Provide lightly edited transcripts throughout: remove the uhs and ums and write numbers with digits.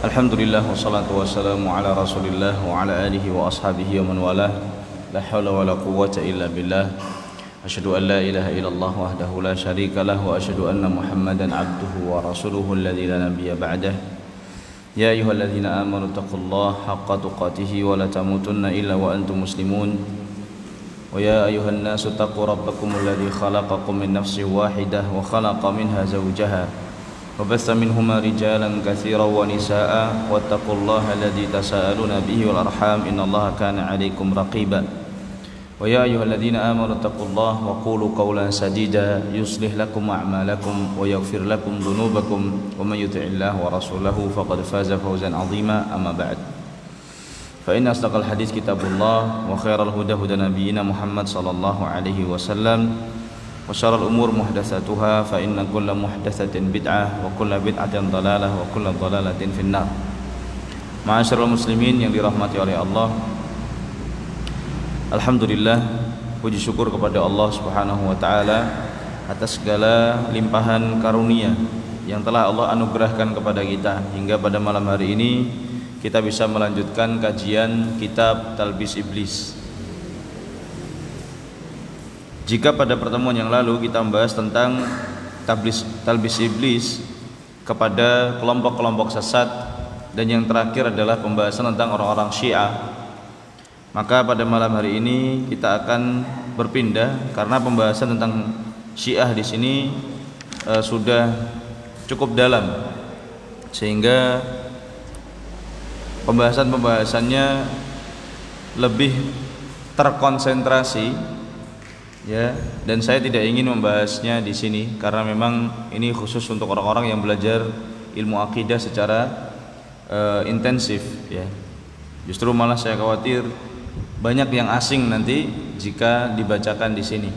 Alhamdulillah wassalatu wassalamu ala Rasulillah wa ala alihi wa ashabihi wa man walah. La haula wa la quwwata illa billah. Asyhadu an la ilaha illallah wahdahu la syarika lah wa asyhadu anna Muhammadan abduhu wa rasuluhu alladzi la nabiyya ba'dah. Ya ayyuhalladzina amanu taqullaha haqqa tuqatih wa la tamutunna illa wa antum muslimun. Wa ya ayyuhan nasu taqu rabbakum alladzi khalaqakum min nafsin wahidah wa khalaqa minha zawjaha وبث منهما رجالا كثيرا ونساء واتقوا الله الذي تساءلون به والأرحام إن الله كان عليكم رقيبا ويا أيها الذين آمنوا اتقوا الله وقولوا قولا سديدا يصلح لكم أعمالكم ويغفر لكم ذنوبكم ومن يطع الله ورسوله فقد فاز فوزا عظيما أما بعد فإن أصدق الحديث كتاب الله وخير الهدى هدى نبينا محمد صلى الله عليه وسلم وشر الأمور محدثاتها فإن كل محدثة بدعة وكل بدعة ضلالة وكل ضلالة في النار. Ma'asyiral muslimin yang dirahmati oleh Allah, alhamdulillah, puji syukur kepada Allah Subhanahu wa taala atas segala limpahan karunia yang telah Allah anugerahkan kepada kita hingga pada malam hari ini kita bisa melanjutkan kajian kitab Talbis Iblis. Jika pada pertemuan yang lalu kita membahas tentang talbis iblis kepada kelompok-kelompok sesat, dan yang terakhir adalah pembahasan tentang orang-orang Syiah, maka pada malam hari ini kita akan berpindah karena pembahasan tentang Syiah di sini sudah cukup dalam, sehingga pembahasannya lebih terkonsentrasi. Ya, dan saya tidak ingin membahasnya di sini karena memang ini khusus untuk orang-orang yang belajar ilmu akidah secara intensif, ya. Justru malah saya khawatir banyak yang asing nanti jika dibacakan di sini.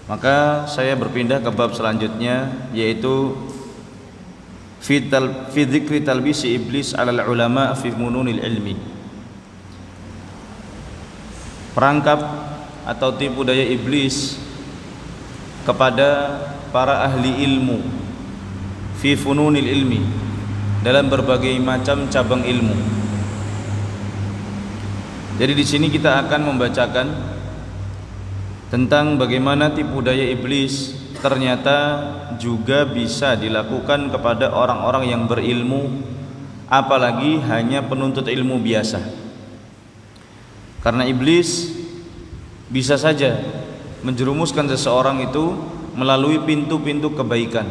Maka saya berpindah ke bab selanjutnya, yaitu fi dzikri talbisi iblis 'alal ulama fi fununil ilmi. Perangkap atau tipu daya iblis kepada para ahli ilmu fi fununil ilmi, dalam berbagai macam cabang ilmu. Jadi di sini kita akan membacakan tentang bagaimana tipu daya iblis ternyata juga bisa dilakukan kepada orang-orang yang berilmu, apalagi hanya penuntut ilmu biasa. Karena iblis bisa saja menjerumuskan seseorang itu melalui pintu-pintu kebaikan,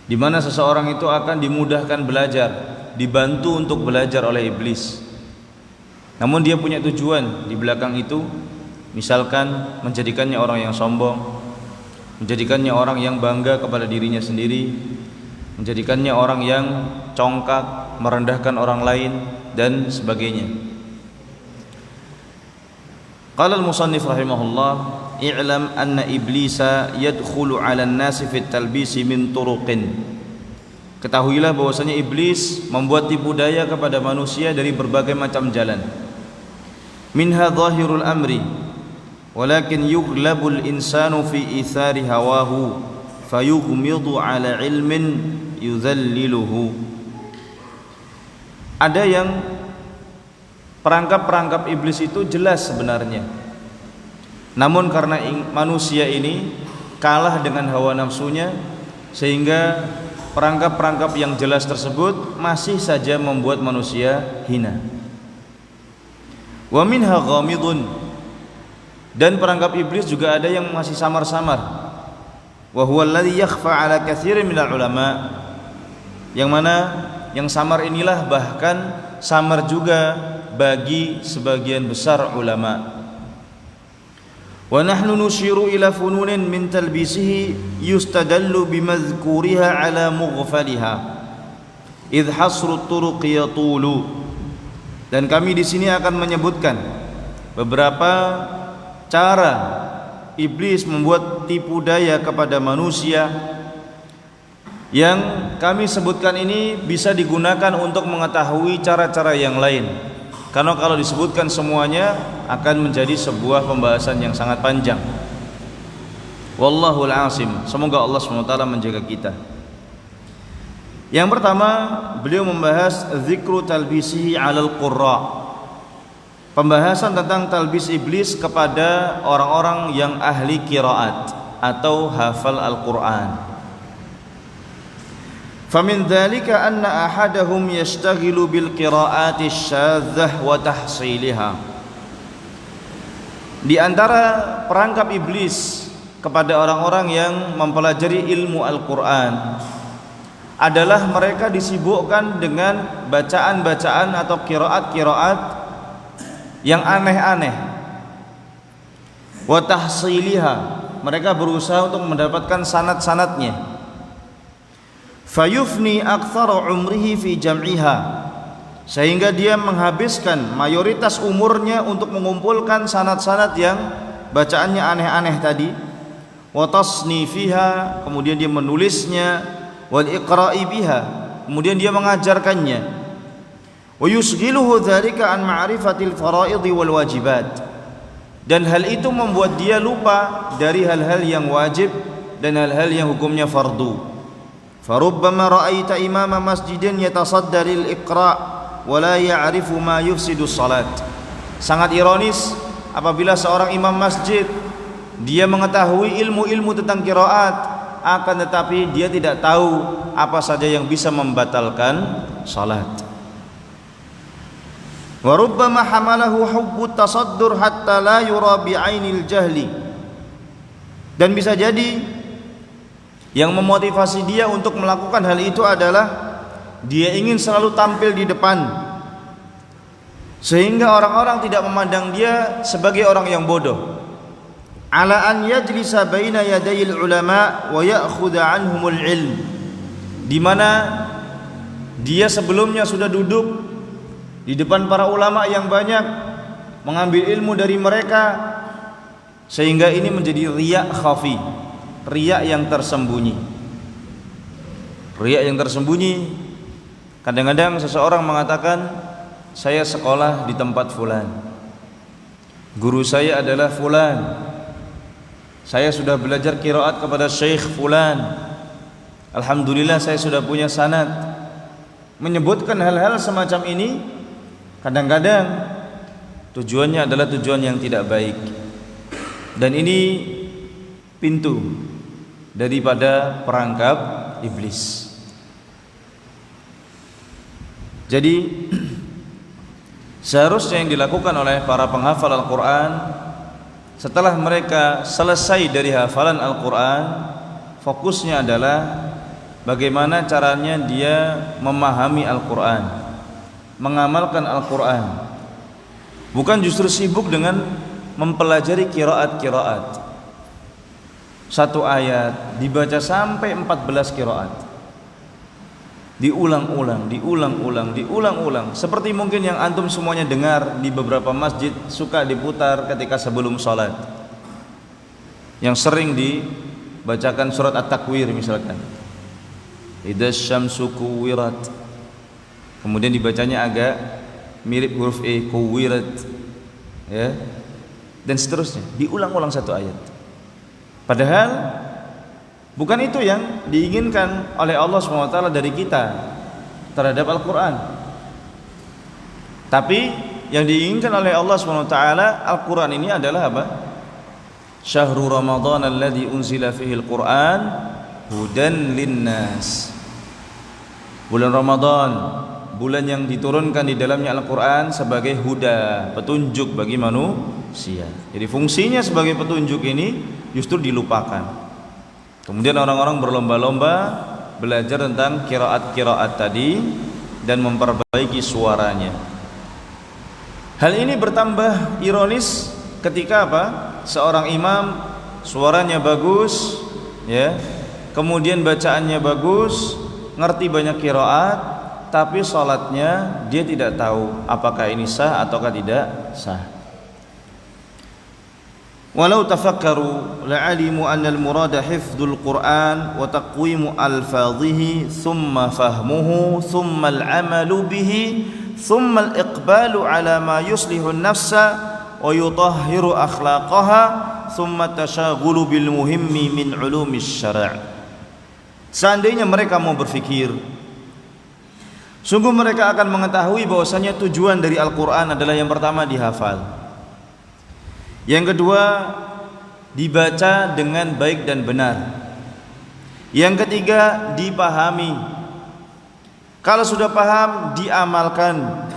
di mana seseorang itu akan dimudahkan belajar, dibantu untuk belajar oleh iblis. Namun dia punya tujuan di belakang itu, misalkan menjadikannya orang yang sombong, menjadikannya orang yang bangga kepada dirinya sendiri, menjadikannya orang yang congkak, merendahkan orang lain, dan sebagainya. Qala al-musannif rahimahullah, i'lam anna iblisa yadkhulu 'ala an-nasi fi at-talbisi min turuqin. Ketahuilah bahwasanya iblis membuat tipu daya kepada manusia dari berbagai macam jalan. Minha zahirul amri, walakin yughlabul insanu fi ithari hawahu fayughmidu 'ala ilmin yudhalliluhu. Ada yang perangkap-perangkap iblis itu jelas sebenarnya, namun karena manusia ini kalah dengan hawa nafsunya, sehingga perangkap-perangkap yang jelas tersebut masih saja membuat manusia hina. Wa minha ghamidun, dan perangkap iblis juga ada yang masih samar-samar. Wa huwa alladhi yakhfa 'ala katsirin minal ulama, yang mana yang samar inilah bahkan samar juga bagi sebagian besar ulama. Wa nahnu nushiru ila fununin min talbisihi yustadallu bimazkuriha ala mughfaliha idh hasru turuq yatulu. Dan kami di sini akan menyebutkan beberapa cara iblis membuat tipu daya kepada manusia, yang kami sebutkan ini bisa digunakan untuk mengetahui cara-cara yang lain. Karena kalau disebutkan semuanya akan menjadi sebuah pembahasan yang sangat panjang. Wallahul asim. Semoga Allah SWT menjaga kita. Yang pertama, beliau membahas zikru talbisihi 'alal qurra. Pembahasan tentang talbis iblis kepada orang-orang yang ahli qiraat atau hafal Al-Qur'an. Famin dzalika anna ahadahum yashtaghilu bil qiraati syadzah wa tahsiliha. Di antara perangkap iblis kepada orang-orang yang mempelajari ilmu Al-Qur'an adalah mereka disibukkan dengan bacaan-bacaan atau qiraat-qiraat yang aneh-aneh. Wa tahsiliha, mereka berusaha untuk mendapatkan sanad-sanadnya. Fayufni aktsara umrihi fi jam'iha, sehingga dia menghabiskan mayoritas umurnya untuk mengumpulkan sanad-sanad yang bacaannya aneh-aneh tadi. Wa tasnifiha, kemudian dia menulisnya. Wal iqra'i biha, kemudian dia mengajarkannya. Wa yusghiluhu dzalika an ma'rifatil fara'idhi wal wajibat, dan hal itu membuat dia lupa dari hal-hal yang wajib dan hal-hal yang hukumnya fardu. Farubbama ra'aita imama masjidin yatasaddar lil iqra' wa la ya'rifu ma yufsidu shalat. Sangat ironis apabila seorang imam masjid dia mengetahui ilmu-ilmu tentang qiraat, akan tetapi dia tidak tahu apa saja yang bisa membatalkan salat. Wa rubbama hamalahu hubbut tasaddur hatta la yura bi'ainil jahli, dan bisa jadi yang memotivasi dia untuk melakukan hal itu adalah dia ingin selalu tampil di depan, sehingga orang-orang tidak memandang dia sebagai orang yang bodoh. Ala an yajlisa baina yadayil ulama wa ya'khudha anhumul ilm, di mana dia sebelumnya sudah duduk di depan para ulama yang banyak, mengambil ilmu dari mereka, sehingga ini menjadi riya khafi, riya yang tersembunyi. Riya yang tersembunyi, kadang-kadang seseorang mengatakan, saya sekolah di tempat fulan, guru saya adalah fulan, saya sudah belajar qiraat kepada syekh fulan, alhamdulillah saya sudah punya sanad. Menyebutkan hal-hal semacam ini kadang-kadang tujuannya adalah tujuan yang tidak baik, dan ini pintu daripada perangkap iblis. Jadi seharusnya yang dilakukan oleh para penghafal Al-Quran setelah mereka selesai dari hafalan Al-Quran, fokusnya adalah bagaimana caranya dia memahami Al-Quran, mengamalkan Al-Quran, bukan justru sibuk dengan mempelajari qiraat-qiraat. Satu ayat dibaca sampai 14 qiraat, diulang-ulang, seperti mungkin yang antum semuanya dengar di beberapa masjid suka diputar ketika sebelum sholat, yang sering dibacakan surat At-Takwir misalkan, idza syamsu kuwirat, kemudian dibacanya agak mirip huruf E, kuwirat, ya, dan seterusnya, diulang-ulang satu ayat. Padahal bukan itu yang diinginkan oleh Allah SWT dari kita terhadap Al-Quran. Tapi yang diinginkan oleh Allah SWT, Al-Quran ini adalah apa? Syahrul Ramadan alladzi unzila fihi Al-Quran hudan linnas. Bulan Ramadan, bulan yang diturunkan di dalamnya Al-Quran sebagai huda, petunjuk bagi manusia. Jadi fungsinya sebagai petunjuk ini justru dilupakan. Kemudian orang-orang berlomba-lomba belajar tentang qiraat-qiraat tadi dan memperbaiki suaranya. Hal ini bertambah ironis ketika apa? Seorang imam suaranya bagus, ya, kemudian bacaannya bagus, ngerti banyak qiraat, tapi salatnya dia tidak tahu apakah ini sah ataukah tidak sah. Walau tafakkaru la'alimu anna al-murada hifdzul Qur'an wa taqwimu alfadhihi thumma fahmuhu thumma al-'amalu bihi thumma al-iqbalu 'ala ma yuslihu an-nafsa wa yutahhiru akhlaqaha thumma tashaghulu bil muhimmi min 'ulumis syara'. Seandainya mereka mau berfikir Sungguh mereka akan mengetahui bahwasanya tujuan dari Al-Quran adalah yang pertama dihafal, yang kedua dibaca dengan baik dan benar, yang ketiga dipahami. Kalau sudah paham, diamalkan.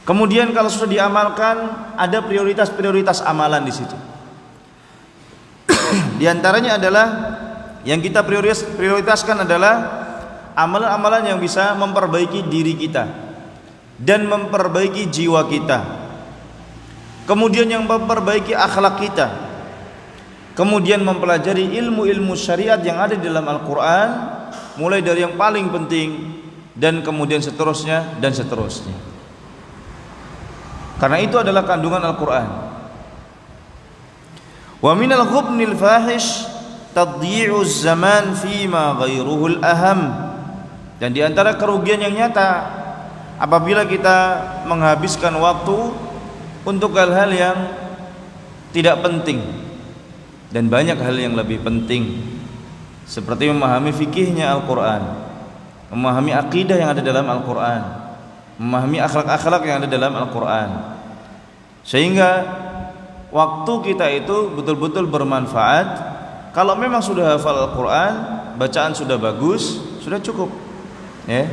Kemudian kalau sudah diamalkan, ada prioritas-prioritas amalan di situ. Di antaranya adalah yang kita prioritaskan adalah amalan-amalan yang bisa memperbaiki diri kita dan memperbaiki jiwa kita. Kemudian yang memperbaiki akhlak kita. Kemudian mempelajari ilmu-ilmu syariat yang ada di dalam Al-Quran, mulai dari yang paling penting dan kemudian seterusnya dan seterusnya. Karena itu adalah kandungan Al-Quran. Wa minal ghubnil fahish tadyi'uz zaman fima ghairuhul aham. Dan di antara kerugian yang nyata apabila kita menghabiskan waktu untuk hal-hal yang tidak penting dan banyak hal yang lebih penting, seperti memahami fikihnya Al-Quran, memahami akidah yang ada dalam Al-Quran, memahami akhlak-akhlak yang ada dalam Al-Quran, sehingga waktu kita itu betul-betul bermanfaat. Kalau memang sudah hafal Al-Quran, bacaan sudah bagus, sudah cukup, ya.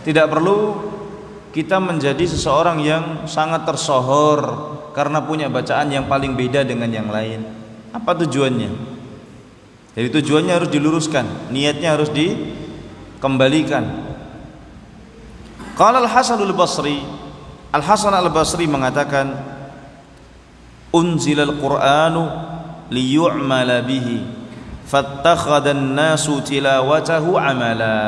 Tidak perlu kita menjadi seseorang yang sangat tersohor karena punya bacaan yang paling beda dengan yang lain. Apa tujuannya? Jadi tujuannya harus diluruskan, niatnya harus dikembalikan. Qala Al-Hasan Al-Basri, Al-Hasan Al-Basri mengatakan, unzilal Qur'anu liyu'mala bihi fattakhadhan nasu tilawatahu amala.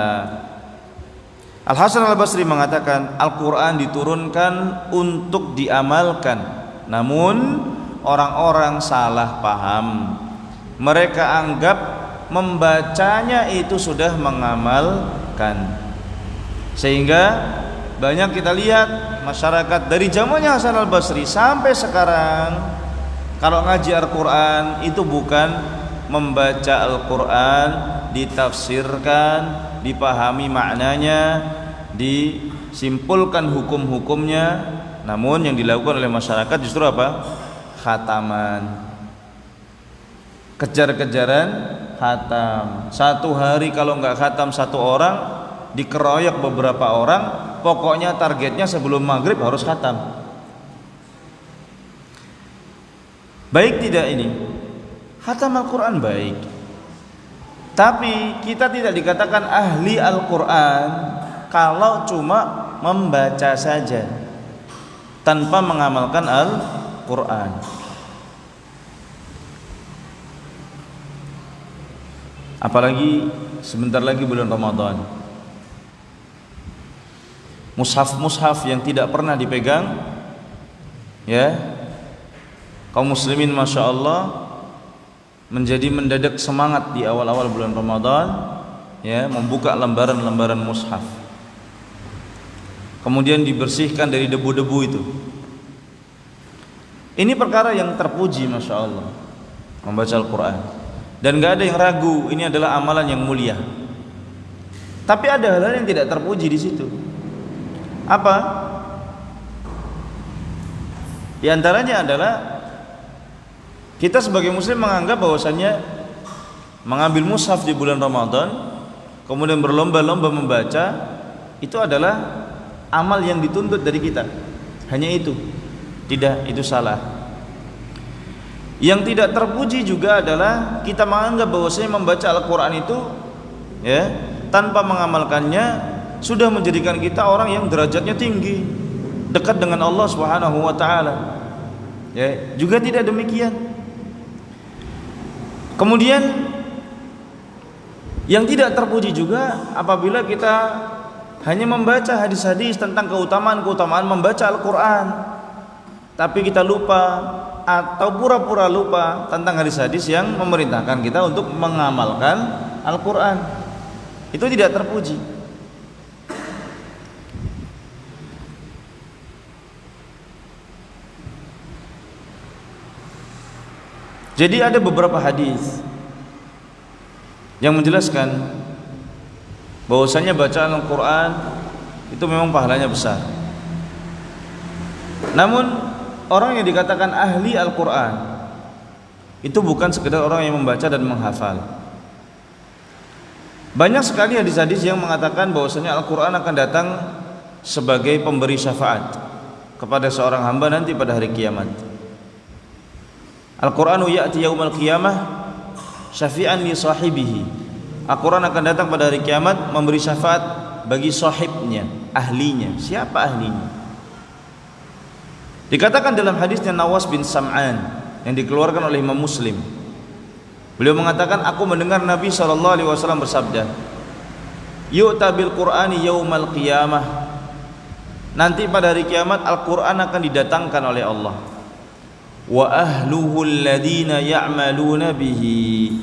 Al-Hasan Al-Basri mengatakan, Al-Quran diturunkan untuk diamalkan, namun orang-orang salah paham. Mereka anggap membacanya itu sudah mengamalkan, sehingga banyak kita lihat masyarakat dari zamannya Hasan Al-Basri sampai sekarang, kalau ngaji Al-Quran itu bukan membaca Al-Quran, ditafsirkan, dipahami maknanya, disimpulkan hukum-hukumnya, namun yang dilakukan oleh masyarakat justru apa? Khataman, kejar-kejaran khatam. Satu hari kalau nggak khatam satu orang, dikeroyok beberapa orang, pokoknya targetnya sebelum maghrib harus khatam. Baik tidak ini? Khatam Al-Quran baik, tapi kita tidak dikatakan ahli Al-Quran kalau cuma membaca saja tanpa mengamalkan Al-Quran. Apalagi sebentar lagi bulan Ramadan, mushaf-mushaf yang tidak pernah dipegang, ya, kaum muslimin masya Allah menjadi mendadak semangat di awal-awal bulan Ramadan, ya, membuka lembaran-lembaran mushaf, kemudian dibersihkan dari debu-debu itu. Ini perkara yang terpuji masya Allah, membaca Al-Quran, dan gak ada yang ragu ini adalah amalan yang mulia. Tapi ada hal-hal yang tidak terpuji di situ. Apa? Di antaranya adalah kita sebagai muslim menganggap bahwasannya mengambil mushaf di bulan Ramadan kemudian berlomba-lomba membaca itu adalah amal yang dituntut dari kita. Hanya itu. Tidak, itu salah. Yang tidak terpuji juga adalah kita menganggap bahwasanya membaca Al-Quran itu, ya, tanpa mengamalkannya sudah menjadikan kita orang yang derajatnya tinggi, dekat dengan Allah Subhanahu wa taala. Ya, juga tidak demikian. Kemudian yang tidak terpuji juga apabila kita hanya membaca hadis-hadis tentang keutamaan-keutamaan membaca Al-Quran, tapi kita lupa atau pura-pura lupa tentang hadis-hadis yang memerintahkan kita untuk mengamalkan Al-Quran. Itu tidak terpuji. Jadi ada beberapa hadis yang menjelaskan bahwasanya bacaan Al-Quran itu memang pahalanya besar. Namun orang yang dikatakan ahli Al-Quran itu bukan sekedar orang yang membaca dan menghafal. Banyak sekali hadis-hadis yang mengatakan bahwasanya Al-Quran akan datang sebagai pemberi syafaat kepada seorang hamba nanti pada hari kiamat. Al-Qur'anu ya'ti yaumal qiyamah syafi'an li sahibihi. Al-Quran akan datang pada hari kiamat memberi syafaat bagi sahibnya, ahlinya. Siapa ahlinya? Dikatakan dalam hadisnya Nawas bin Sam'an yang dikeluarkan oleh Imam Muslim. Beliau mengatakan, aku mendengar Nabi SAW bersabda, yu'ta bil Qur'ani yaumal qiyamah. Nanti pada hari kiamat Al-Quran akan didatangkan oleh Allah. Wa ahluhu alladhina ya'maluna bihi.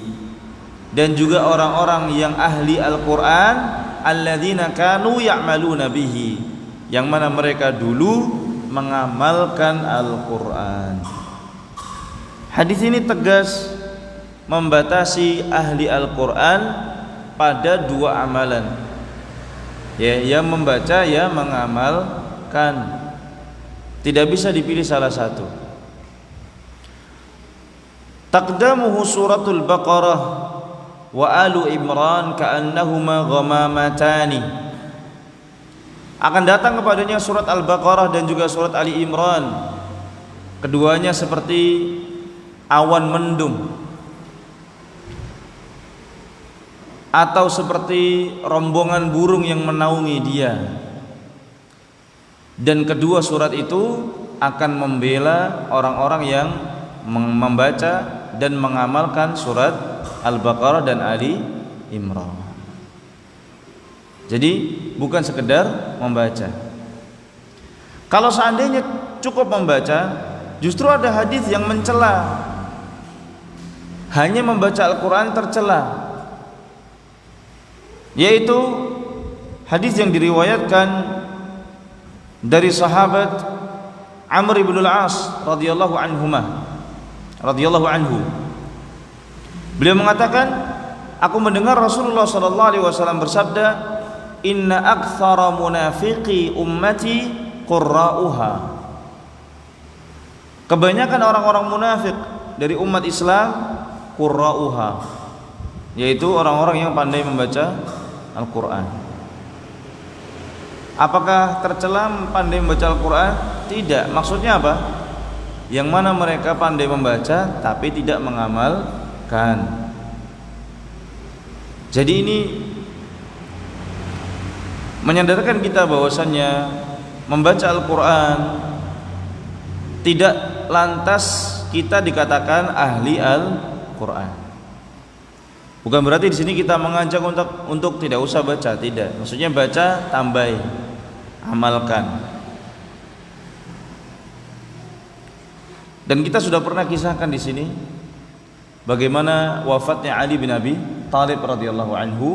Dan juga orang-orang yang ahli Al-Quran, alladzina kanu ya'maluna bihi, yang mana mereka dulu mengamalkan Al-Quran. Hadis ini tegas membatasi ahli Al-Quran pada dua amalan, ya, yang membaca, ya mengamalkan. Tidak bisa dipilih salah satu. Taqdamuhu suratul Baqarah wa alu Imran ka'annahuma ghamamatani. Akan datang kepadanya surat Al-Baqarah dan juga surat Ali Imran. Keduanya seperti awan mendung atau seperti rombongan burung yang menaungi dia. Dan kedua surat itu akan membela orang-orang yang membaca dan mengamalkan surat Al-Baqarah dan Ali Imran. Jadi bukan sekedar membaca. Kalau seandainya cukup membaca, justru ada hadis yang mencela. Hanya membaca Al-Quran tercela, yaitu hadis yang diriwayatkan dari sahabat Amr ibn al-As radhiyallahu anhu. Beliau mengatakan, aku mendengar Rasulullah sallallahu alaihi wasallam bersabda, inna aktsara munafiqi ummati qurra'uha. Kebanyakan orang-orang munafik dari umat Islam qurra'uha, yaitu orang-orang yang pandai membaca Al-Quran. Apakah tercela pandai membaca Al-Quran? Tidak. Maksudnya apa? Yang mana mereka pandai membaca tapi tidak mengamalkan. Jadi ini menyadarkan kita bahwasannya membaca Al-Quran tidak lantas kita dikatakan ahli Al-Quran. Bukan berarti di sini kita mengajak untuk tidak usah baca, tidak. Maksudnya baca, tambah, amalkan. Dan kita sudah pernah kisahkan di sini bagaimana wafatnya Ali bin Abi Thalib radhiyallahu anhu.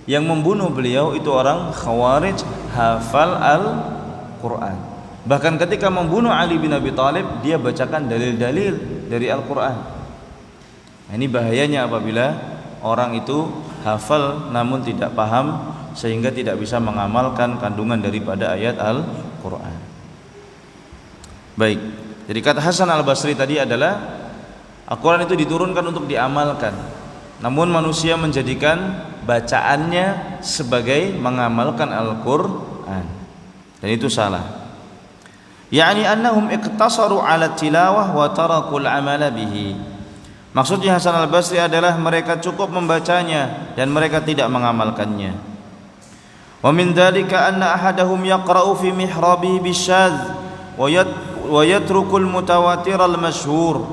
Yang membunuh beliau itu orang Khawarij hafal Al-Quran. Bahkan ketika membunuh Ali bin Abi Thalib, dia bacakan dalil-dalil dari Al-Quran. Nah, ini bahayanya apabila orang itu hafal namun tidak paham, sehingga tidak bisa mengamalkan kandungan daripada ayat Al-Quran. Baik, jadi kata Hasan Al-Basri tadi adalah Al-Quran itu diturunkan untuk diamalkan, namun manusia menjadikan bacaannya sebagai mengamalkan Al-Quran, dan itu salah. Yani annahum iqtasaru ala tilawah wa tarakul amala bihi. Maksudnya Hasan Al-Basri adalah mereka cukup membacanya dan mereka tidak mengamalkannya. Wa min dzalika anna ahadahum yaqra'u fi mihrabihi bisyadz wa yatrukul mutawatir al-masyhur.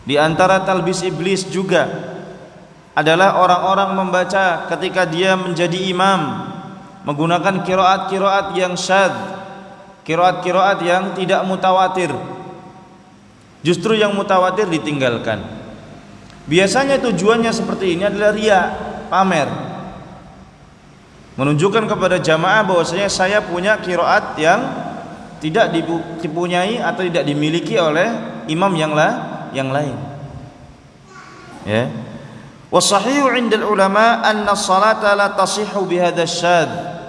Di antara talbis iblis juga adalah orang-orang membaca ketika dia menjadi imam menggunakan qiraat-qiraat yang syadz, qiraat-qiraat yang tidak mutawatir. Justru yang mutawatir ditinggalkan. Biasanya tujuannya seperti ini adalah riya, pamer, menunjukkan kepada jamaah bahwasanya saya punya qiraat yang tidak dipunyai atau tidak dimiliki oleh imam yang lain. Ya. Wasahihu 'inda ulama anna as-salata la tasihhu bihadha syadz.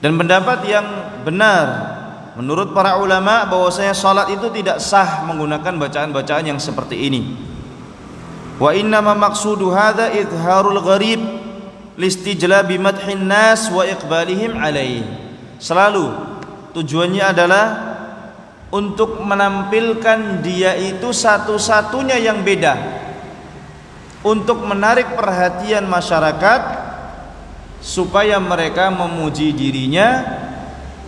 Dan pendapat yang benar menurut para ulama bahwasanya salat itu tidak sah menggunakan bacaan-bacaan yang seperti ini. Wa inna ma maqsudu hadza idharul gharib listijlabi madhin nas wa iqbalihim alaihi. Selalu tujuannya adalah untuk menampilkan dia itu satu-satunya yang beda, untuk menarik perhatian masyarakat supaya mereka memuji dirinya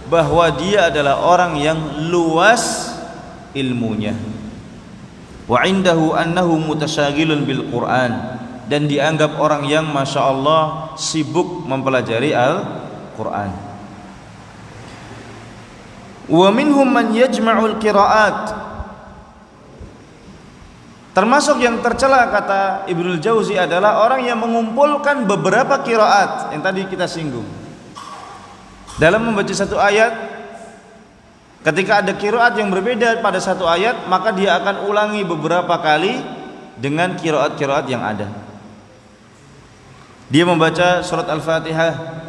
bahwa dia adalah orang yang luas ilmunya. Wa indahu annahu mutasyagilun bil Qur'an, dan dianggap orang yang masya Allah sibuk mempelajari Al-Quran. Wa minhum man yajma'ul qira'at, termasuk yang tercela kata Ibnul Jauzi adalah orang yang mengumpulkan beberapa qiraat yang tadi kita singgung. Dalam membaca satu ayat, ketika ada qiraat yang berbeda pada satu ayat, maka dia akan ulangi beberapa kali dengan qiraat-qiraat yang ada. Dia membaca surat Al-Fatihah,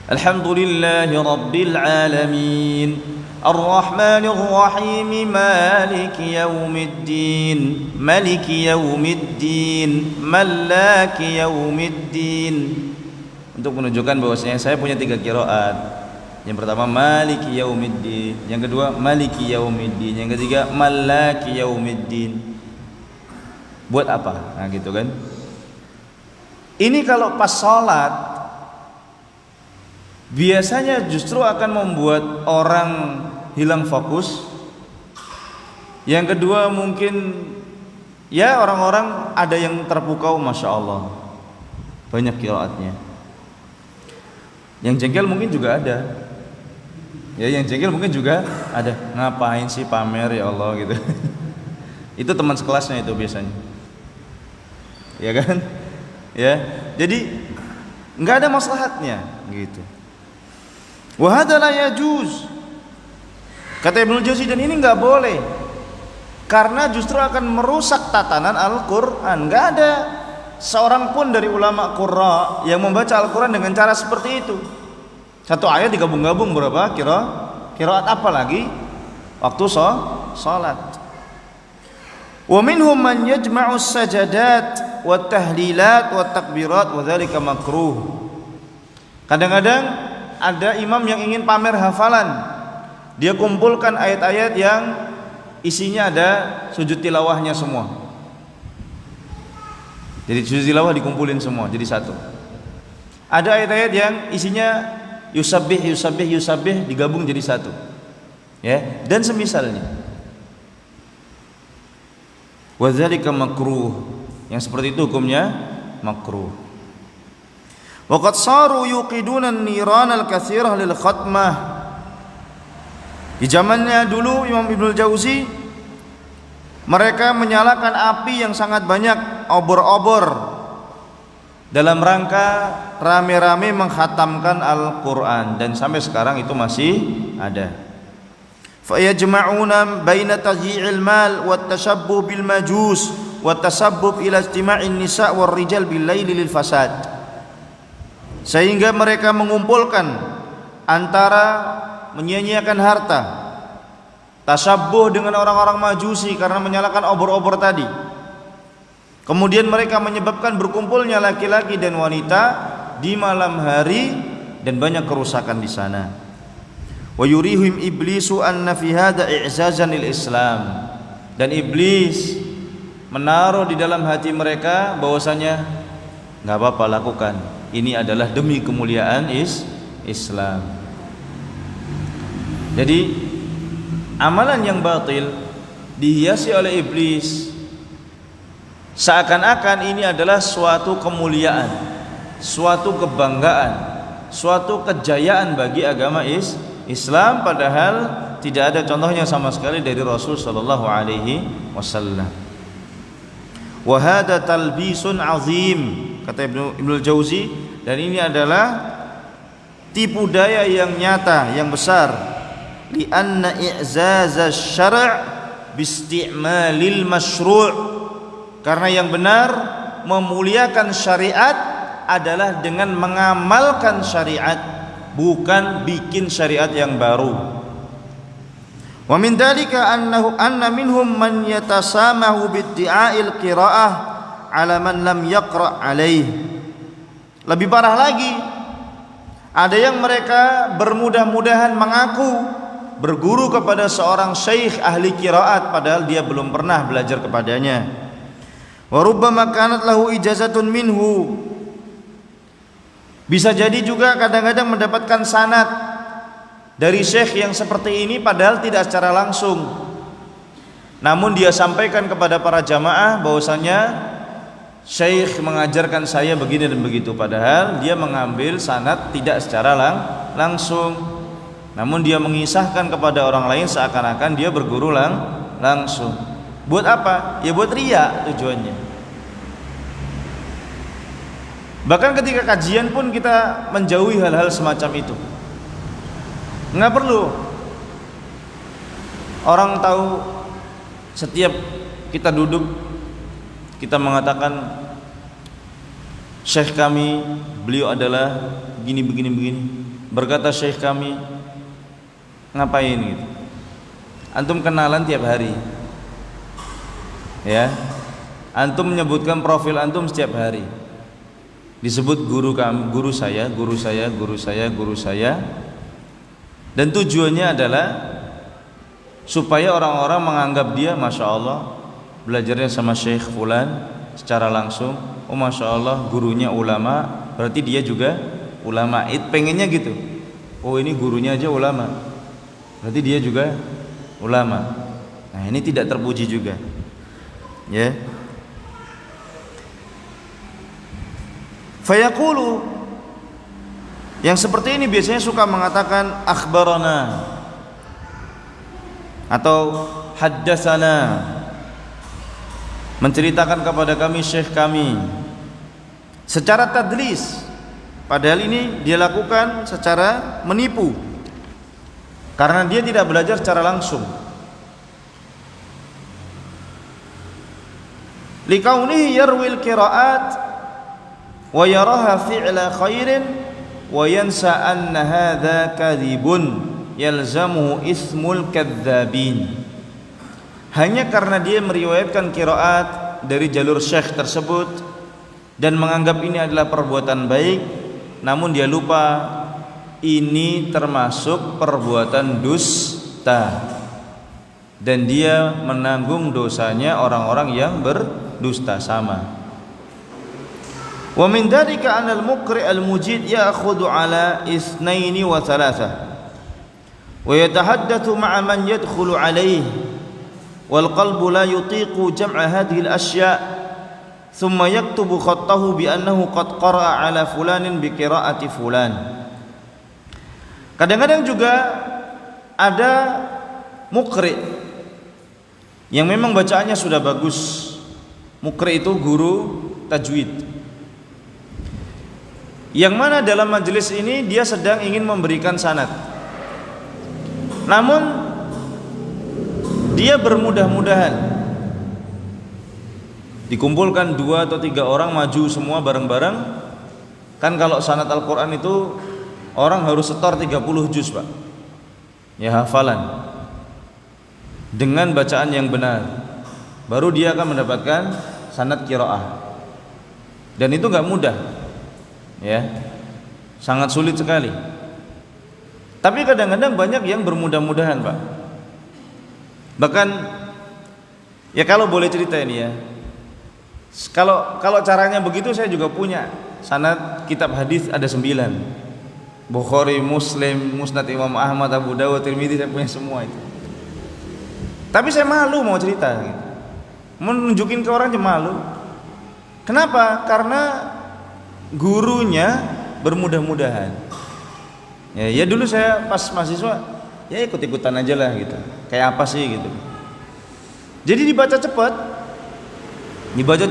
Alhamdulillahi Rabbil Alamin, Ar-Rahmanir Rahim, Maliki Yaumiddin, Maliki Yaumiddin, Malaki Yaumiddin. Untuk menunjukkan bahwasanya saya punya 3 qiraat. Yang pertama Maliki Yaumiddin, yang kedua Maliki Yaumiddin, yang ketiga Malaki Yaumiddin. Buat apa? Nah gitu kan. Ini kalau pas sholat biasanya justru akan membuat orang hilang fokus. Yang kedua mungkin ya orang-orang ada yang terpukau, masya Allah banyak qiraatnya. Yang jengkel mungkin juga ada. Ya yang jengkel mungkin juga ada. Ngapain sih pamer ya Allah gitu. Itu teman sekelasnya itu biasanya. Ya kan? Ya. Jadi enggak ada maslahatnya gitu. Wa hadza la yajuz. Kata Ibnu Jauzi, dan ini enggak boleh. Karena justru akan merusak tatanan Al-Qur'an. Enggak ada seorang pun dari ulama qurra yang membaca Al-Qur'an dengan cara seperti itu. Satu ayat digabung-gabung berapa qiraat, apa lagi waktu salat. Wa minhum man yajma'u as-sajadat wat tahlilat wat takbirat wa dzalika makruh. Kadang-kadang ada imam yang ingin pamer hafalan, dia kumpulkan ayat-ayat yang isinya ada sujud tilawahnya semua. Jadi sujud tilawah dikumpulin semua jadi satu. Ada ayat-ayat yang isinya yusabbih digabung jadi satu. Ya, dan semisalnya. Wa dzalika makruh. Yang seperti itu hukumnya makruh. Waqad saru yuqiduna an-niran al-katsirah lil khatmah. Di zamannya dulu Imam Ibnul Jauzi, mereka menyalakan api yang sangat banyak, obor-obor, dalam rangka rame-rame mengkhatamkan Al-Quran, dan sampai sekarang itu masih ada. Fa yajma'una baina tadyi'il mal wa tashabbuh bil majus wa tasabbub ila istima'in nisa' war rijal bil laili lil fasad. Sehingga mereka mengumpulkan antara menyia-nyiakan harta, tasabbuh dengan orang-orang majusi karena menyalakan obor-obor tadi. Kemudian mereka menyebabkan berkumpulnya laki-laki dan wanita di malam hari dan banyak kerusakan di sana. Wa yurihim iblisu anna fi hadza i'zazan lil Islam, dan iblis menaruh di dalam hati mereka bahwasanya enggak apa-apa lakukan, ini adalah demi kemuliaan Islam. Jadi amalan yang batil dihiasi oleh iblis seakan-akan ini adalah suatu kemuliaan, suatu kebanggaan, suatu kejayaan bagi agama Islam, padahal tidak ada contohnya sama sekali dari Rasul sallallahu alaihi wasallam. Wa hadza talbisun azim, kata Ibnul Jauzi, dan ini adalah tipu daya yang nyata, yang besar. Li anna i'zaz asy-syara' bi isti'malil masyru', Karena yang benar memuliakan syariat adalah dengan mengamalkan syariat, bukan bikin syariat yang baru. Wa min dzalika anna minhum man yatasamahu biddi'a'il qira'ah 'ala man lam yaqra' 'alaih. Lebih parah lagi, ada yang mereka bermudah-mudahan mengaku berguru kepada seorang syekh ahli qiraat padahal dia belum pernah belajar kepadanya. Wa rubbama kanat lahu ijazatun minhu. Bisa jadi juga kadang-kadang mendapatkan sanad dari syekh yang seperti ini padahal tidak secara langsung. Namun dia sampaikan kepada para jamaah bahwasanya syekh mengajarkan saya begini dan begitu, padahal dia mengambil sanad tidak secara langsung. Namun dia mengisahkan kepada orang lain seakan-akan dia berguru langsung. Buat apa? Ya buat riya tujuannya. Bahkan ketika kajian pun kita menjauhi hal-hal semacam itu. Nggak perlu orang tahu setiap kita duduk kita mengatakan syekh kami beliau adalah begini. Berkata syekh kami, ngapain gitu? Antum kenalan tiap hari, ya. Antum menyebutkan profil antum setiap hari. Disebut guru kami, guru saya. Dan tujuannya adalah supaya orang-orang menganggap dia, masya Allah, belajarnya sama Syekh Fulan secara langsung. Oh masya Allah, gurunya ulama, berarti dia juga ulama. Pengennya gitu. Oh ini gurunya aja ulama, berarti dia juga ulama. Nah ini tidak terpuji juga, ya. Fayaqulu, yang seperti ini biasanya suka mengatakan akhbarana atau haddatsana, menceritakan kepada kami syekh kami secara tadlis, padahal ini dia lakukan secara menipu karena dia tidak belajar secara langsung. Likaunihi yarwil qiraat wa yaraha fi'la khairin wa yansa anna hadza kadhibun yalzamuhu ismul kadzabin. Hanya karena dia meriwayatkan qiraat dari jalur syekh tersebut dan menganggap ini adalah perbuatan baik, namun dia lupa ini termasuk perbuatan dusta dan dia menanggung dosanya orang-orang yang berdusta sama. Wa min dzalika anal muqri' al mujid ya'khudhu ala itsnaini wa thalatha wa yatahaddathu ma'a man yadkhulu alayhi wal qalbu la yutiqu jam'a hadhihi al asya' thumma yaktubu khattahu bi annahu qad qara'a ala fulanin bi qira'ati fulan. Kadang-kadang juga ada muqri' yang memang bacaannya sudah bagus. Muqri' itu guru tajwid, yang mana dalam majelis ini dia sedang ingin memberikan sanad, namun dia bermudah-mudahan dikumpulkan 2 atau 3 orang maju semua bareng-bareng. Kan kalau sanad Al-Quran itu orang harus setor 30 juz Pak, ya hafalan dengan bacaan yang benar, baru dia akan mendapatkan sanad qiraah. Dan itu gak mudah, ya, sangat sulit sekali. Tapi kadang-kadang banyak yang bermudah-mudahan Pak. Bahkan ya kalau boleh cerita ini ya, kalau caranya begitu saya juga punya sanad kitab hadis ada 9, Bukhari, Muslim, Musnad Imam Ahmad, Abu Dawud, Tirmidzi, saya punya semua itu. Tapi saya malu mau cerita gitu. Menunjukin ke orang aja malu. Kenapa? Karena gurunya bermudah-mudahan. Ya dulu saya pas mahasiswa ya ikut-ikutan aja lah gitu. Kayak apa sih gitu. Jadi dibaca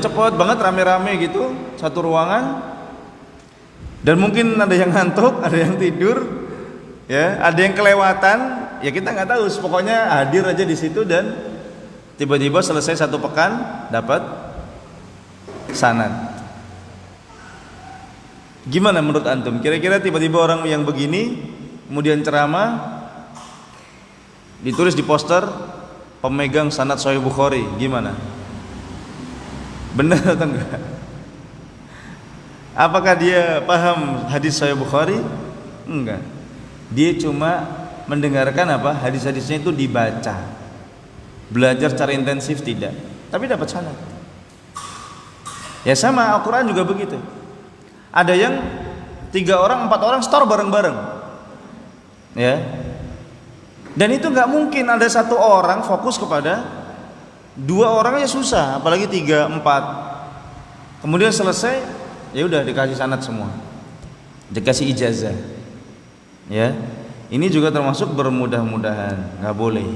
cepat banget, rame-rame gitu, satu ruangan. Dan mungkin ada yang ngantuk, ada yang tidur, ya, ada yang kelewatan, ya kita nggak tahu. Pokoknya hadir aja di situ dan tiba-tiba selesai 1 pekan dapat sanad. Gimana menurut antum? Kira-kira tiba-tiba orang yang begini kemudian ceramah ditulis di poster pemegang sanad Sahih Bukhari, gimana? Benar atau enggak? Apakah dia paham hadis Sahih Bukhari? Enggak. Dia cuma mendengarkan apa? Hadis-hadisnya itu dibaca. Belajar secara intensif tidak, tapi dapat sanad. Ya sama, Al-Quran juga begitu. Ada yang 3 orang, 4 orang store bareng-bareng, ya. Dan itu nggak mungkin ada 1 orang fokus kepada 2 orang aja susah, apalagi 3, 4. Kemudian selesai, ya udah dikasih sanad semua, dikasih ijazah, ya. Ini juga termasuk bermudah-mudahan, nggak boleh.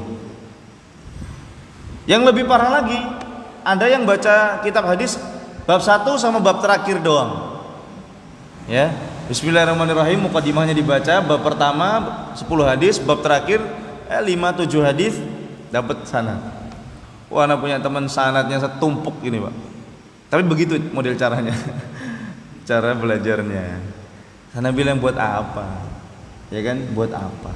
Yang lebih parah lagi, ada yang baca kitab hadis bab 1 sama bab terakhir doang. Ya, Bismillahirrahmanirrahim, mukadimahnya dibaca, bab pertama 10 hadis, bab terakhir 5-7 hadis dapat sanad. Wah, anak punya teman sanadnya setumpuk ini, Pak. Tapi begitu model caranya. Cara belajarnya. Sana bilang buat apa? Ya kan, buat apa?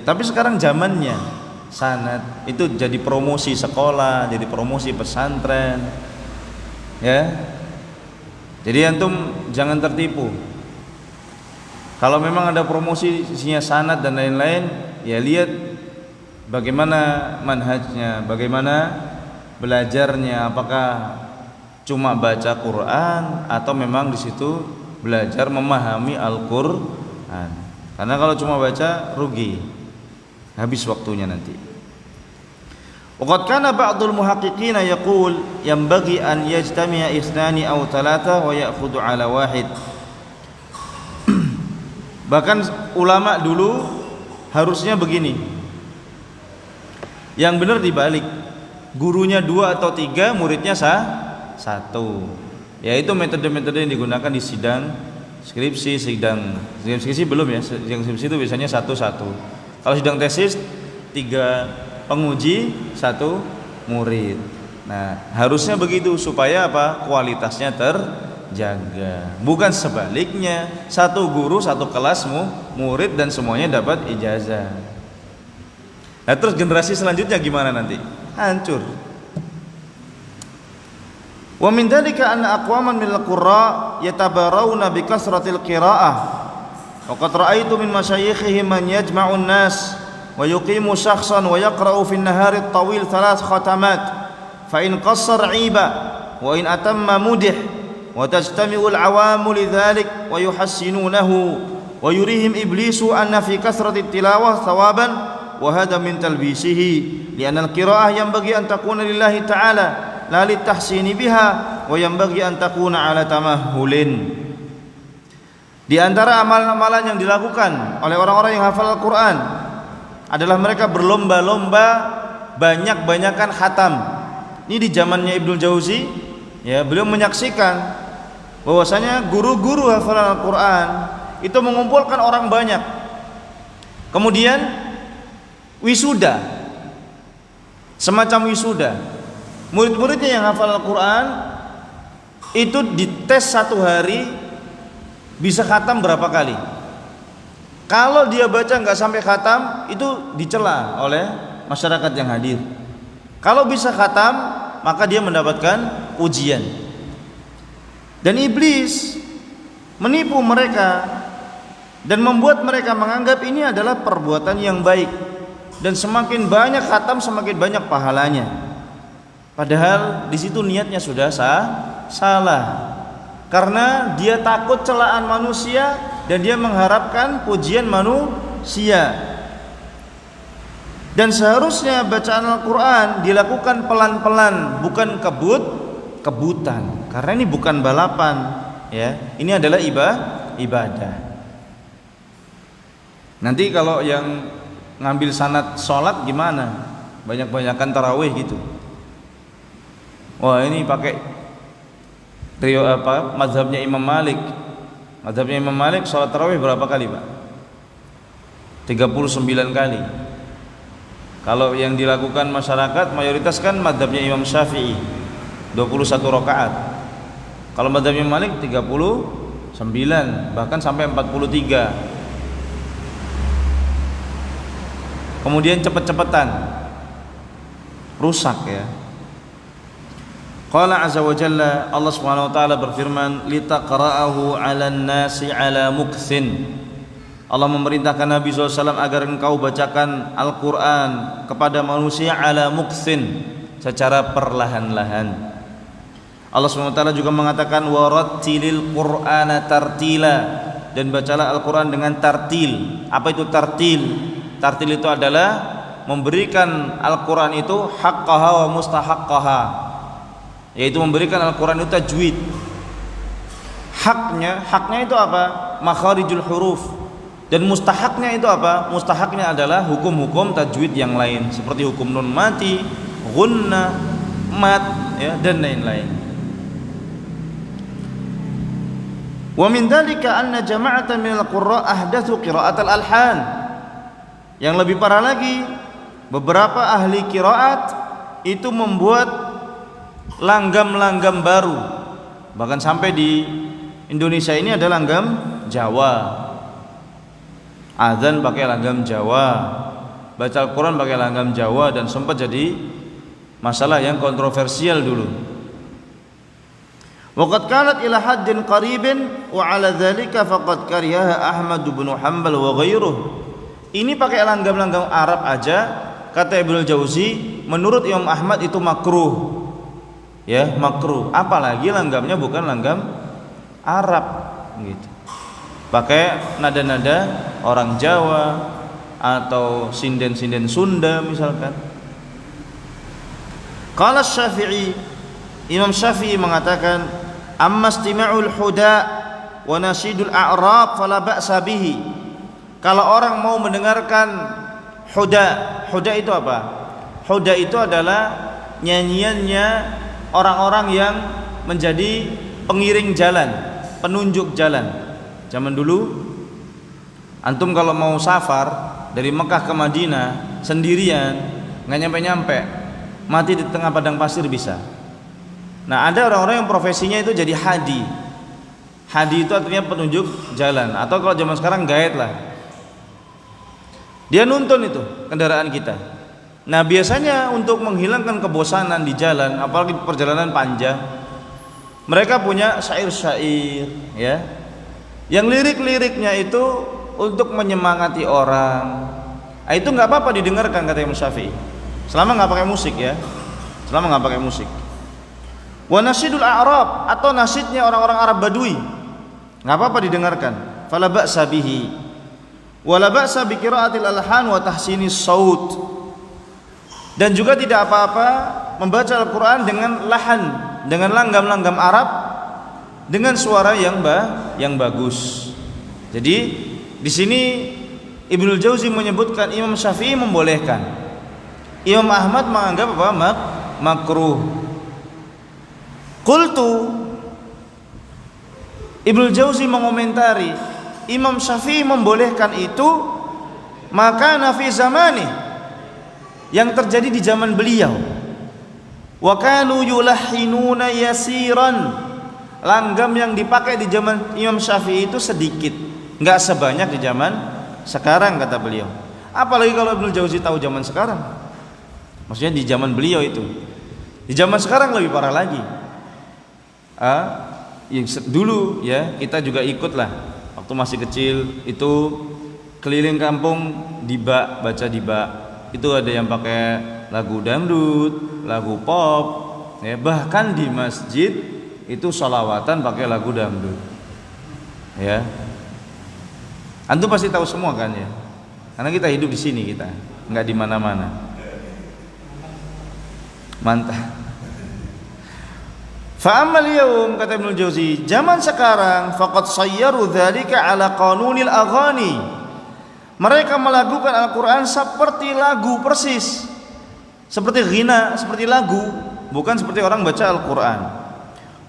Tapi sekarang zamannya sanad itu jadi promosi sekolah, jadi promosi pesantren, ya. Jadi antum jangan tertipu. Kalau memang ada promosi isinya sanad dan lain-lain, ya lihat bagaimana manhajnya, bagaimana belajarnya, apakah cuma baca Quran atau memang di situ belajar memahami Al-Quran. Karena kalau cuma baca rugi, habis waktunya nanti. Waqad kana ba'dul muhaqqiqina yaqul yanbaghi an yajtami'a ithnani aw thalatha wa ya'khudhu 'ala wahid. Bahkan ulama dulu harusnya begini. Yang benar dibalik. Gurunya 2 atau 3, muridnya 1. Yaitu metode-metode yang digunakan di sidang skripsi, sidang skripsi belum ya. Sidang skripsi itu biasanya 1-1. Kalau sidang tesis 3 penguji 1 murid. Nah, harusnya begitu supaya apa? Kualitasnya terjaga. Bukan sebaliknya, 1 guru 1 kelas murid dan semuanya dapat ijazah. Nah, terus generasi selanjutnya gimana nanti? Hancur. Wa min dzalika anna aqwaman min al-qurra yatabarawna bi kasratil qiraa'ah. Wa qad ra'aytu min masyayikhihim man yajma'u an-nas wa yuqimu shakhsan wa yaqra'u fi an-nahari at-tawil 3 khatamat fa in qassara 'iba wa in atamma mudih wa tajtami'u al-'awamu lidzalik wa yuhassinunahu wa yurihim iblisu anna fi kasrati at-tilawah thawaban wa hadha min talbisihi li'anna al-qira'ah yanbaghi an takuna lillahi ta'ala la litahsini biha wa yanbaghi an takuna 'ala tamahhulin. Di antara amalan-amalan yang dilakukan oleh orang-orang yang hafal Al-Quran adalah mereka berlomba-lomba banyak-banyakan khatam. Ini di zamannya Ibnu Jauzi, ya, beliau menyaksikan bahwasanya guru-guru hafalan Al-Quran itu mengumpulkan orang banyak. Kemudian wisuda, semacam wisuda. Murid-muridnya yang hafal Al-Quran itu dites 1 hari bisa khatam berapa kali. Kalau dia baca nggak sampai khatam, itu dicela oleh masyarakat yang hadir. Kalau bisa khatam, maka dia mendapatkan ujian. Dan iblis menipu mereka dan membuat mereka menganggap ini adalah perbuatan yang baik. Dan semakin banyak khatam, semakin banyak pahalanya. Padahal di situ niatnya sudah salah. Karena dia takut celaan manusia dan dia mengharapkan pujian manusia. Dan seharusnya bacaan Al-Quran dilakukan pelan-pelan, bukan kebutan. Karena ini bukan balapan, ya. Ini adalah ibadah. Nanti kalau yang ngambil sanad sholat gimana? Banyak-banyakan tarawih gitu. Wah, ini pakai trio apa? Mazhabnya Imam Malik. Mazhabnya Imam Malik sholat tarawih berapa kali, Pak? 39 kali. Kalau yang dilakukan masyarakat mayoritas kan mazhabnya Imam Syafi'i. 21 rakaat. Kalau mazhab Imam Malik 39, bahkan sampai 43. Kemudian cepet-cepetan, rusak ya. Qala azza wa jalla, Allah Subhanahu wa taala berfirman, litaqra'ahu 'alan nasi 'ala mukthin. Allah memerintahkan Nabi SAW agar engkau bacakan Al-Quran kepada manusia 'ala mukthin, secara perlahan-lahan. Allah SWT juga mengatakan warattilil Qur'ana tartila, dan bacalah Al-Quran dengan tartil. Apa itu tartil? Tartil itu adalah memberikan Al-Quran itu haqqaha wa mustahaqqaha, yaitu memberikan Al-Quran itu tajwid. Haknya itu apa? Makharijul huruf. Dan mustahaknya itu apa? Mustahaknya adalah hukum-hukum tajwid yang lain, seperti hukum nun mati, gunnah, mat, ya, dan lain-lain. Wa min dzalika anna jama'atan minal qurra ahdatsu qira'atal alhan. Yang lebih parah lagi, beberapa ahli qiraat itu membuat langgam-langgam baru. Bahkan sampai di Indonesia ini ada langgam Jawa. Azan pakai langgam Jawa, baca Al-Quran pakai langgam Jawa, dan sempat jadi masalah yang kontroversial dulu. Waqad kanat ila haddin qaribin wa ala dzalika faqad karihaha Ahmad bin Hanbal wa ghairuh. Ini pakai langgam-langgam Arab aja, kata Ibnu Jauzi, menurut Imam Ahmad itu makruh. Ya, makruh. Apalagi langgamnya bukan langgam Arab gitu. Pakai nada-nada orang Jawa atau sinden-sinden Sunda misalkan. Qala Syafi'i, Imam Syafi'i mengatakan, amma istima'ul huda wa nasyidul a'rab fala ba'sa bihi. Kalau orang mau mendengarkan huda, huda itu apa? Huda itu adalah nyanyiannya orang-orang yang menjadi pengiring jalan, penunjuk jalan. Zaman dulu antum kalau mau safar dari Mekah ke Madinah sendirian, nggak nyampe-nyampe, mati di tengah padang pasir bisa. Nah, ada orang-orang yang profesinya itu jadi hadi. Hadi itu artinya penunjuk jalan, atau kalau zaman sekarang guide lah. Dia nuntun itu kendaraan kita. Nah, biasanya untuk menghilangkan kebosanan di jalan, apalagi perjalanan panjang, mereka punya syair-syair, ya, yang lirik-liriknya itu untuk menyemangati orang. Nah, itu nggak apa-apa didengarkan, kata Imam Syafi'i, selama nggak pakai musik, ya, selama nggak pakai musik. Wa nasyidul a'rab, atau nasyidnya orang-orang Arab Badui, nggak apa-apa didengarkan. Fala ba'sa bihi, wala ba'sa bi qiraatil alhan wa tahsinis saut. Dan juga tidak apa-apa membaca Al-Quran dengan lahan, dengan langgam-langgam Arab, dengan suara yang bagus. Jadi di sini Ibnu Jauzi menyebutkan Imam Syafi'i membolehkan, Imam Ahmad menganggap apa? Makruh. Qultu, Ibnu Jauzi mengomentari, Imam Syafi'i membolehkan itu maka nafi zamani, yang terjadi di zaman beliau. Wa kanu yulahhinuna yasiran, langgam yang dipakai di zaman Imam Syafi'i itu sedikit, nggak sebanyak di zaman sekarang, kata beliau. Apalagi kalau Ibnu Jauzi tahu zaman sekarang, maksudnya di zaman beliau itu. Di zaman sekarang lebih parah lagi. Yang dulu, ya, kita juga ikut lah waktu masih kecil itu, keliling kampung diba, baca diba. Itu ada yang pakai lagu dangdut, lagu pop, ya, bahkan di masjid itu sholawatan pakai lagu dangdut, ya. Antum pasti tahu semua kan, ya, karena kita hidup di sini, kita nggak di mana-mana. Mantap. Fa'amal yaum, kata Ibnu Jauzi, zaman sekarang faqad sayyaru dzalika ala qanunil aghani. Mereka melakukan Al-Quran seperti lagu persis, seperti ghina, seperti lagu, bukan seperti orang baca Al-Quran.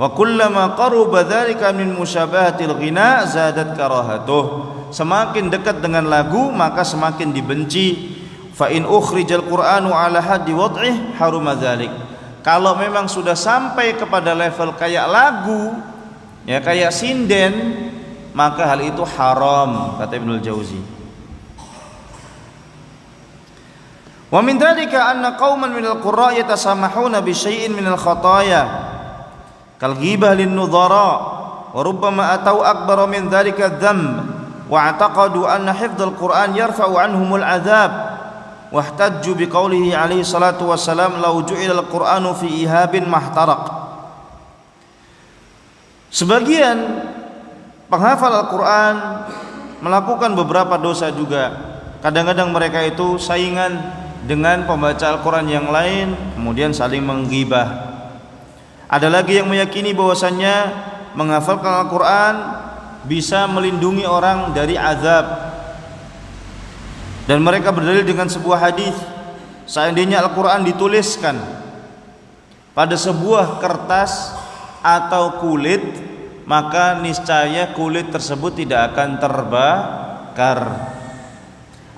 Wa kullama qaruba dzalika min musyabahatil ghina zadat karahatuh. Semakin dekat dengan lagu maka semakin dibenci. Fa in ukhrijal Qur'anu ala haddi wad'ih haruma dzalik. Kalau memang sudah sampai kepada level kayak lagu, ya kayak sinden, maka hal itu haram, kata Ibnul Jauzi. Wa min dzalika anna qauman minal qurra yatasamahuna bi syai'in minal khataaya kal ghibah lin nudhara wa rubbama atau akbar min dzalika dzamb wa i'taqadu anna hifdzal Qur'an yarfa'u anhumul 'adzab wahtajju biqaulihi alaihi salatu wassalam law ju'ila al-Qur'anu fi ihabin mahtaraq. Sebagian penghafal Al-Qur'an melakukan beberapa dosa juga. Kadang-kadang mereka itu saingan dengan pembaca Al-Qur'an yang lain, kemudian saling menggibah. Ada lagi yang meyakini bahwasannya menghafalkan Al-Qur'an bisa melindungi orang dari azab. Dan mereka berdalil dengan sebuah hadis, seandainya Al-Qur'an dituliskan pada sebuah kertas atau kulit, maka niscaya kulit tersebut tidak akan terbakar.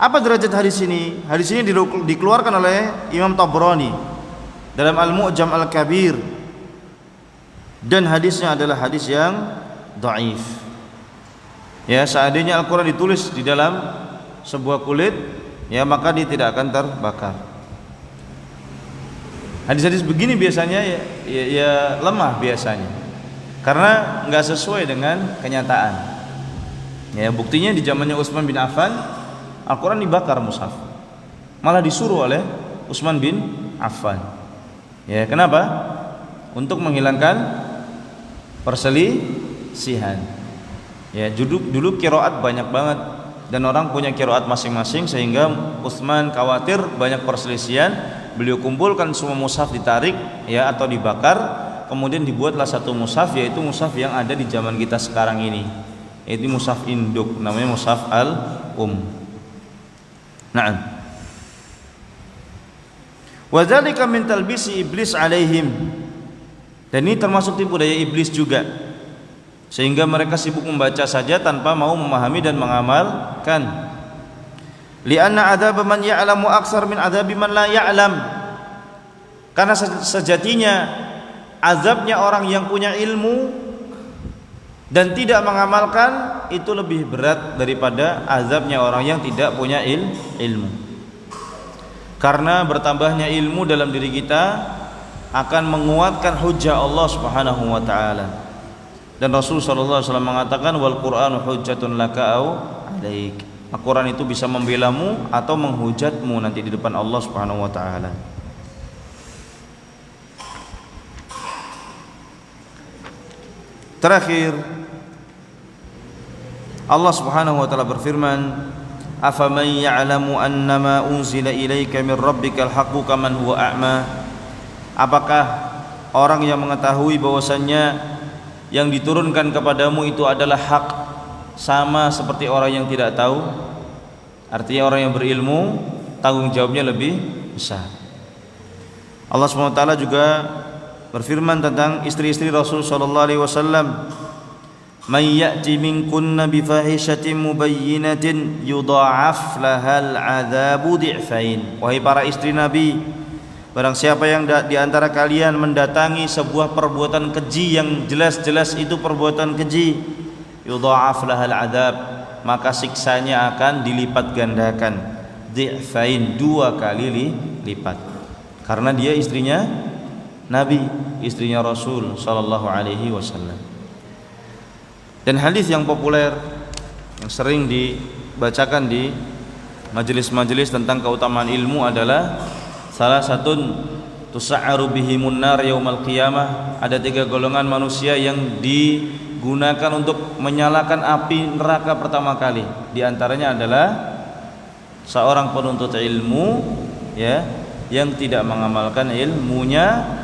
Apa derajat hadis ini? Hadis ini dikeluarkan oleh Imam Tabrani dalam Al-Mu'jam Al-Kabir, dan hadisnya adalah hadis yang dhaif. Ya, seandainya Al-Qur'an ditulis di dalam sebuah kulit, ya maka dia tidak akan terbakar. Hadis-hadis begini biasanya ya lemah biasanya, karena nggak sesuai dengan kenyataan. Ya, buktinya di zamannya Utsman bin Affan Al-Quran dibakar mushaf, malah disuruh oleh Utsman bin Affan. Ya, kenapa? Untuk menghilangkan perselisihan. Ya, dulu qiraat banyak banget dan orang punya qiraat masing-masing, sehingga Utsman khawatir banyak perselisihan. Beliau kumpulkan semua mushaf, ditarik ya atau dibakar, kemudian dibuatlah satu mushaf, yaitu mushaf yang ada di zaman kita sekarang ini, yaitu mushaf induk, namanya mushaf Na'am. Wa dzalika min talbisi iblis alaihim. Dan ini termasuk tipu daya iblis juga, sehingga mereka sibuk membaca saja tanpa mau memahami dan mengamalkan. Li'anna adzab man ya'lamu aktsar min adzabi man la ya'lam. Karena sejatinya azabnya orang yang punya ilmu dan tidak mengamalkan itu lebih berat daripada azabnya orang yang tidak punya ilmu. Karena bertambahnya ilmu dalam diri kita akan menguatkan hujjah Allah Subhanahu wa taala. Dan Rasul sallallahu alaihi wasallam mengatakan wal Qur'anu hujjatun laka au alaik. Al-Qur'an itu bisa membelamu atau menghujatmu nanti di depan Allah Subhanahu wa taala. Terakhir, Allah Subhanahu wa taala berfirman, "Afaman ya'lamu annama unzila ilaika min rabbikal haqqu kaman huwa a'ma?" Apakah orang yang mengetahui bahwasannya yang diturunkan kepadamu itu adalah hak sama seperti orang yang tidak tahu? Artinya orang yang berilmu tanggung jawabnya lebih besar. Allah Subhanahu wa taala juga berfirman tentang istri-istri Rasul sallallahu alaihi wasallam, "May ya'ti minkunna bi fahishatin mubayyinatin yudha'af lahal 'adzabu dhi'fain." Wahai para istri Nabi, barang siapa yang di antara kalian mendatangi sebuah perbuatan keji yang jelas-jelas itu perbuatan keji, yudha'af lahal 'adzab, maka siksanya akan dilipat gandakan, dhi'fain, 2 kali lipat. Karena dia istrinya Nabi, istrinya Rasul sallallahu alaihi wasallam. Dan hadis yang populer yang sering dibacakan di majelis-majelis tentang keutamaan ilmu adalah salah satun tusa'aru bihimun nar yaumal qiyamah. Ada 3 golongan manusia yang digunakan untuk menyalakan api neraka pertama kali. Di antaranya adalah seorang penuntut ilmu, ya, yang tidak mengamalkan ilmunya,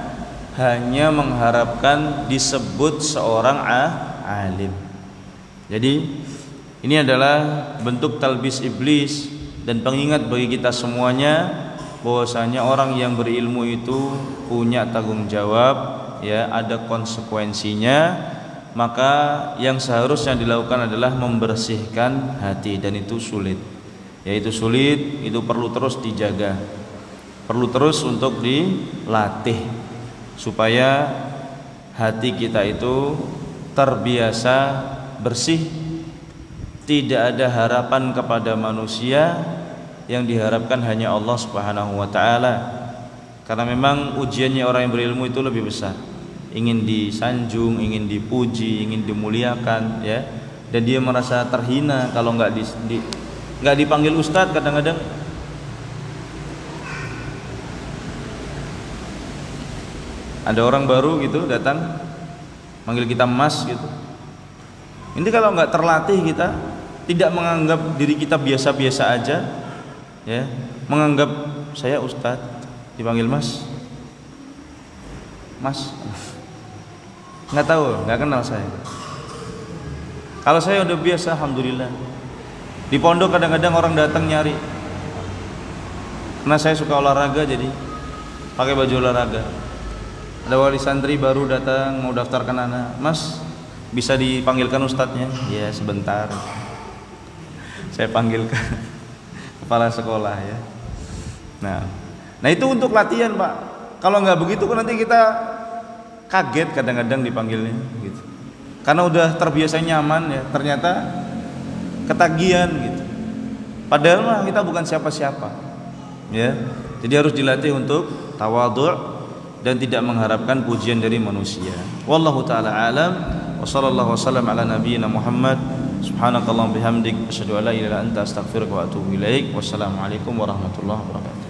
hanya mengharapkan disebut seorang alim. Jadi ini adalah bentuk talbis iblis dan pengingat bagi kita semuanya bahwasanya orang yang berilmu itu punya tanggung jawab, ya, ada konsekuensinya. Maka yang seharusnya dilakukan adalah membersihkan hati, dan itu sulit. Yaitu sulit, itu perlu terus dijaga, perlu terus untuk dilatih. supaya hati kita itu terbiasa bersih, tidak ada harapan kepada manusia, yang diharapkan hanya Allah Subhanahu wa taala. Karena memang ujiannya orang yang berilmu itu lebih besar. Ingin disanjung, ingin dipuji, ingin dimuliakan, ya. Dan dia merasa terhina kalau nggak dipanggil ustadz. Kadang-kadang ada orang baru gitu datang manggil kita mas gitu. Ini kalau nggak terlatih, kita tidak menganggap diri kita biasa-biasa aja, ya, menganggap saya ustadz dipanggil mas, nggak tahu, nggak kenal saya. Kalau saya udah biasa, alhamdulillah. Di pondok kadang-kadang orang datang nyari, karena saya suka olahraga jadi pakai baju olahraga. Ada wali santri baru datang mau daftarkan anak, mas bisa dipanggilkan ustadznya? Ya sebentar, saya panggil ke kepala sekolah, ya. Nah itu untuk latihan, Pak. Kalau nggak begitu kan nanti kita kaget kadang-kadang dipanggilnya gitu. Karena udah terbiasa nyaman, ya, ternyata ketagihan gitu. Padahal mah kita bukan siapa-siapa, ya. Jadi harus dilatih untuk tawadhu' dan tidak mengharapkan pujian dari manusia. Wallahu taala alam. Wa sallallahu wasallam ala nabiyyina Muhammad. Subhanakallahumma bihamdik asyhadu an la ilaha illa anta astaghfiruka wa atubu ilaik. Wassalamualaikum warahmatullahi wabarakatuh.